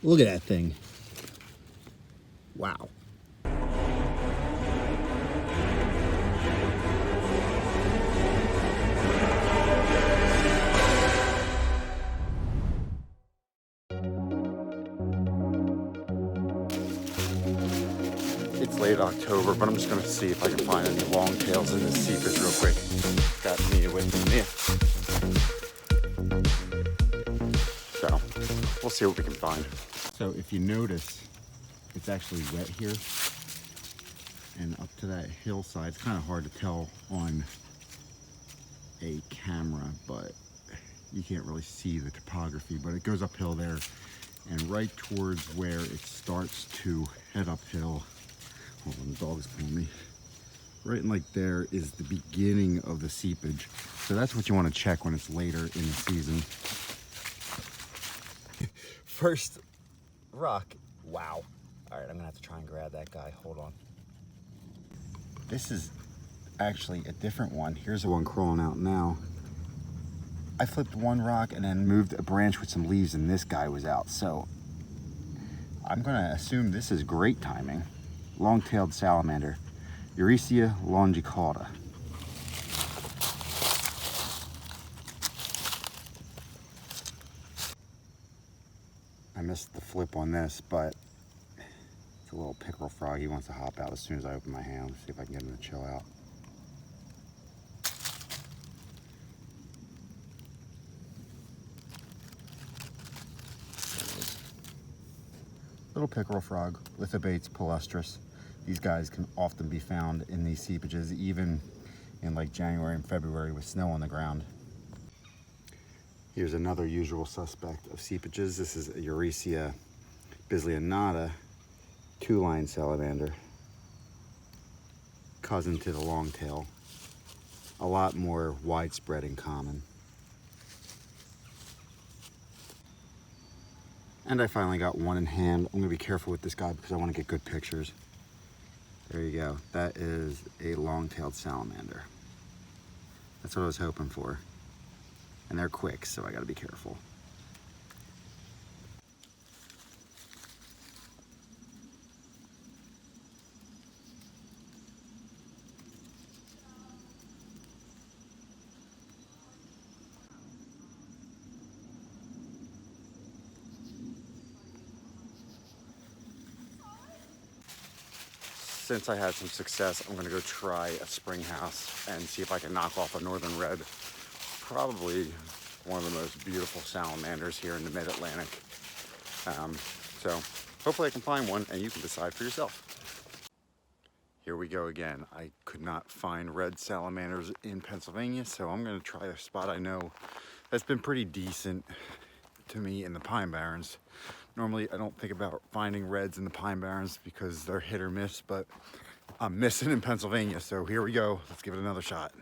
Look at that thing. Wow. It's late October, but I'm just gonna see if I can find any longtails in this seepage real quick. Got me with me. So we'll see what we can find. So if you notice, it's actually wet here. And up to that hillside, it's kind of hard to tell on a camera, but you can't really see the topography, but it goes uphill there. And right towards where it starts to head uphill, hold on, the dog's pulling me. Right in like there is the beginning of the seepage. So that's what you want to check when it's later in the season. First rock, wow. All right, I'm gonna have to try and grab that guy, hold on. This is actually a different one. Here's the one crawling out now. I flipped one rock and then moved a branch with some leaves and this guy was out. So I'm gonna assume this is great timing. Long-tailed salamander, Eurecia longicauda. I missed the flip on this, but it's a little pickerel frog. He wants to hop out as soon as I open my hand. Let's see if I can get him to chill out. Little pickerel frog, Lithobates palustris. These guys can often be found in these seepages, even in like January and February with snow on the ground. Here's another usual suspect of seepages. This is a Eurecia bisleonata, two-line salamander, cousin to the longtail, a lot more widespread and common. And I finally got one in hand. I'm gonna be careful with this guy because I want to get good pictures. There you go. That is a long-tailed salamander. That's what I was hoping for. And they're quick, so I gotta be careful. Since I had some success, I'm gonna go try a spring house and see if I can knock off a Northern Red. Probably one of the most beautiful salamanders here in the mid-Atlantic. So hopefully I can find one and you can decide for yourself. Here we go again. I could not find red salamanders in Pennsylvania, so I'm gonna try a spot I know that's been pretty decent to me in the Pine Barrens. Normally I don't think about finding reds in the Pine Barrens because they're hit or miss, but I'm missing in Pennsylvania, so here we go. Let's give it another shot.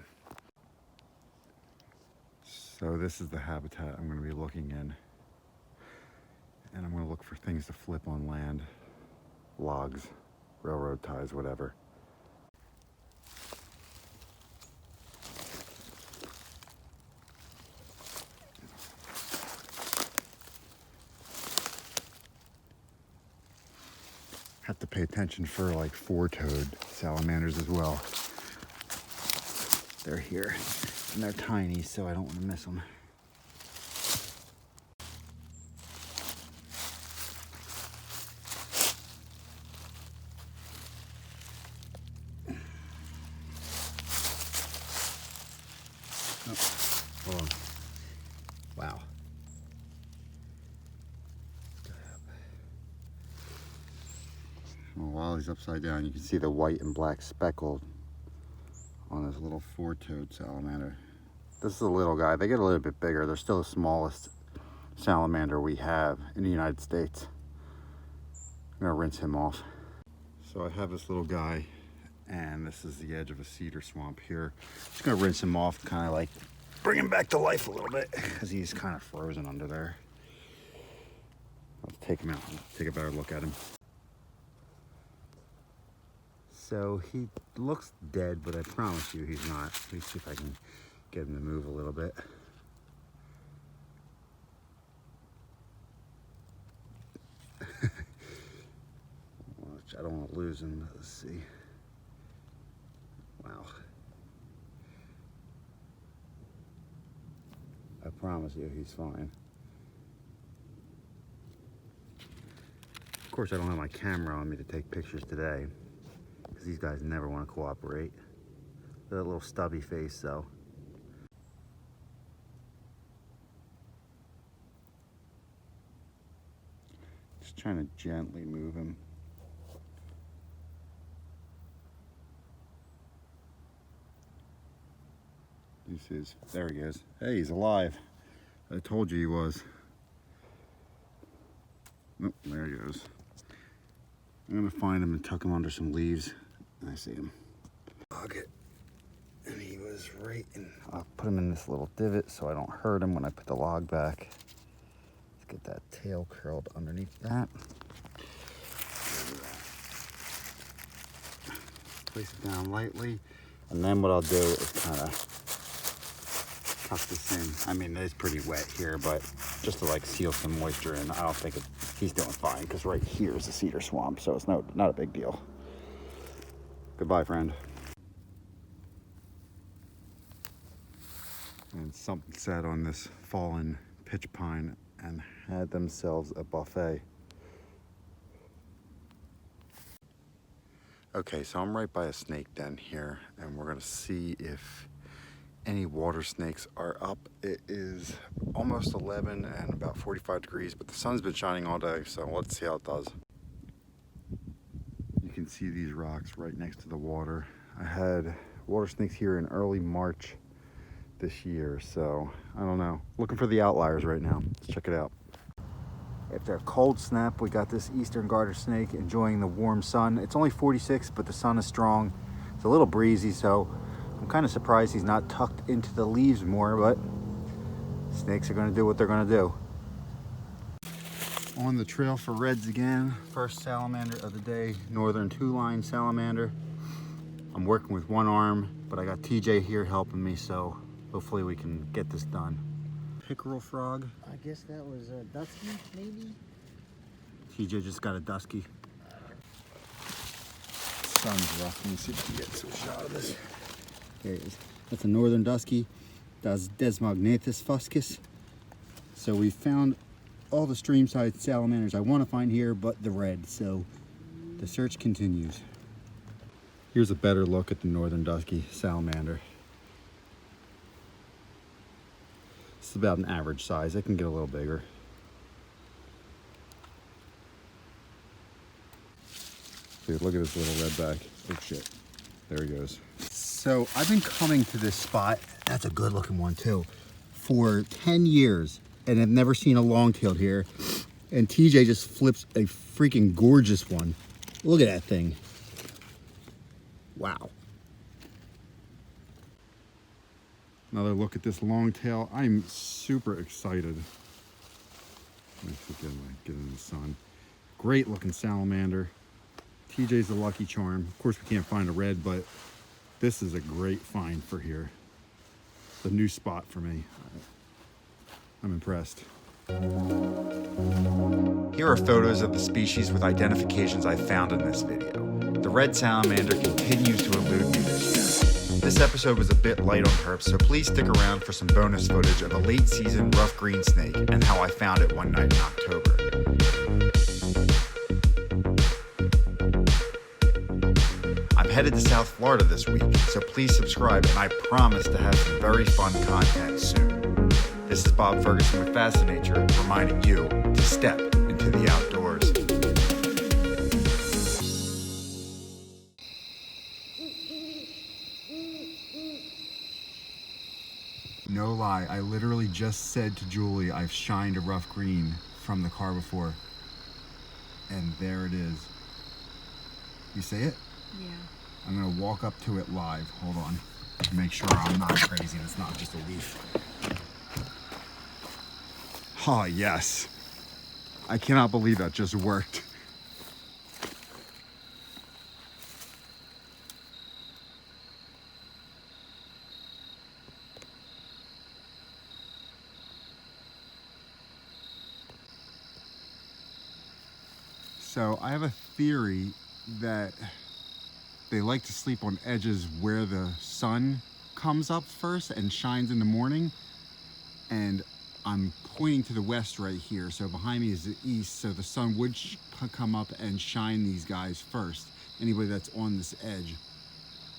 So this is the habitat I'm going to be looking in. And I'm going to look for things to flip on land. Logs, railroad ties, whatever. Have to pay attention for like four-toed salamanders as well. They're here and they're tiny, so I don't want to miss them. Oh, hold on. Wow. Well, while he's upside down, you can see the white and black speckled on this little four-toed salamander. This is a little guy. They get a little bit bigger. They're still the smallest salamander we have in the United States. I'm gonna rinse him off. So I have this little guy, and this is the edge of a cedar swamp here. Just gonna rinse him off, kind of like bring him back to life a little bit, because he's kind of frozen under there. Let's take him out and take a better look at him. So he looks dead, but I promise you he's not. Let me see if I can get him to move a little bit. I don't want to lose him. Let's see. Wow. I promise you he's fine. Of course, I don't have my camera on me to take pictures today because these guys never want to cooperate. That little stubby face though. Just trying to gently move him. This is, there he goes. Hey, he's alive. I told you he was. Oh, there he goes. I'm gonna find him and tuck him under some leaves. I see him. Log it. And he was right in. I'll put him in this little divot so I don't hurt him when I put the log back. Let's get that tail curled underneath that. Place it down lightly. And then what I'll do is kind of tuck this in. I mean, it's pretty wet here, but just to like seal some moisture in. I don't think he's doing fine because right here is a cedar swamp, so it's not a big deal. Goodbye, friend. And something sat on this fallen pitch pine and had themselves a buffet. Okay, so I'm right by a snake den here, and we're gonna see if any water snakes are up. It is almost 11 and about 45 degrees, but the sun's been shining all day, so let's see how it does. You can see these rocks right next to the water. I had water snakes here in early March this year, so I don't know. Looking for the outliers right now. Let's check it out. After a cold snap, we got this eastern garter snake enjoying the warm sun. It's only 46, but the sun is strong. It's a little breezy, so I'm kind of surprised he's not tucked into the leaves more, but snakes are going to do what they're going to do. On the trail for reds again. First salamander of the day, northern two-line salamander. I'm working with one arm, but I got TJ here helping me, so hopefully we can get this done. Pickerel frog. I guess that was a dusky, maybe? TJ just got a dusky. Sun's rough. Let me see if we can get to a shot of this. There it is. That's a northern dusky. That's Desmognathus fuscus. So we found all the stream-side salamanders I want to find here, but the red. So the search continues. Here's a better look at the northern dusky salamander. It's about an average size. It can get a little bigger. Dude, look at this little redback. Oh shit. There he goes. So I've been coming to this spot, that's a good looking one too, for 10 years and have never seen a long-tailed here. And TJ just flips a freaking gorgeous one. Look at that thing. Wow. Another look at this long-tail. I'm super excited. Let me get in the sun. Great looking salamander. TJ's the lucky charm. Of course we can't find a red, but this is a great find for here. It's a new spot for me. I'm impressed. Here are photos of the species with identifications I found in this video. The red salamander continues to elude me this year. This episode was a bit light on herps, so please stick around for some bonus footage of a late season rough green snake and how I found it one night in October. I'm headed to South Florida this week, so please subscribe and I promise to have some very fun content soon. This is Bob Ferguson with Fascinature, reminding you to step into the outdoors. No lie, I literally just said to Julie I've shined a rough green from the car before. And there it is. You see it? Yeah. I'm gonna walk up to it live. Hold on. Make sure I'm not crazy and it's not just a leaf. Oh, yes. I cannot believe that just worked. So I have a theory that they like to sleep on edges where the sun comes up first and shines in the morning. And I'm pointing to the west right here, so behind me is the east, so the sun would come up and shine these guys first, anybody that's on this edge.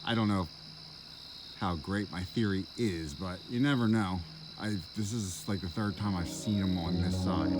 I don't know how great my theory is, but you never know. This is like the third time I've seen them on this side.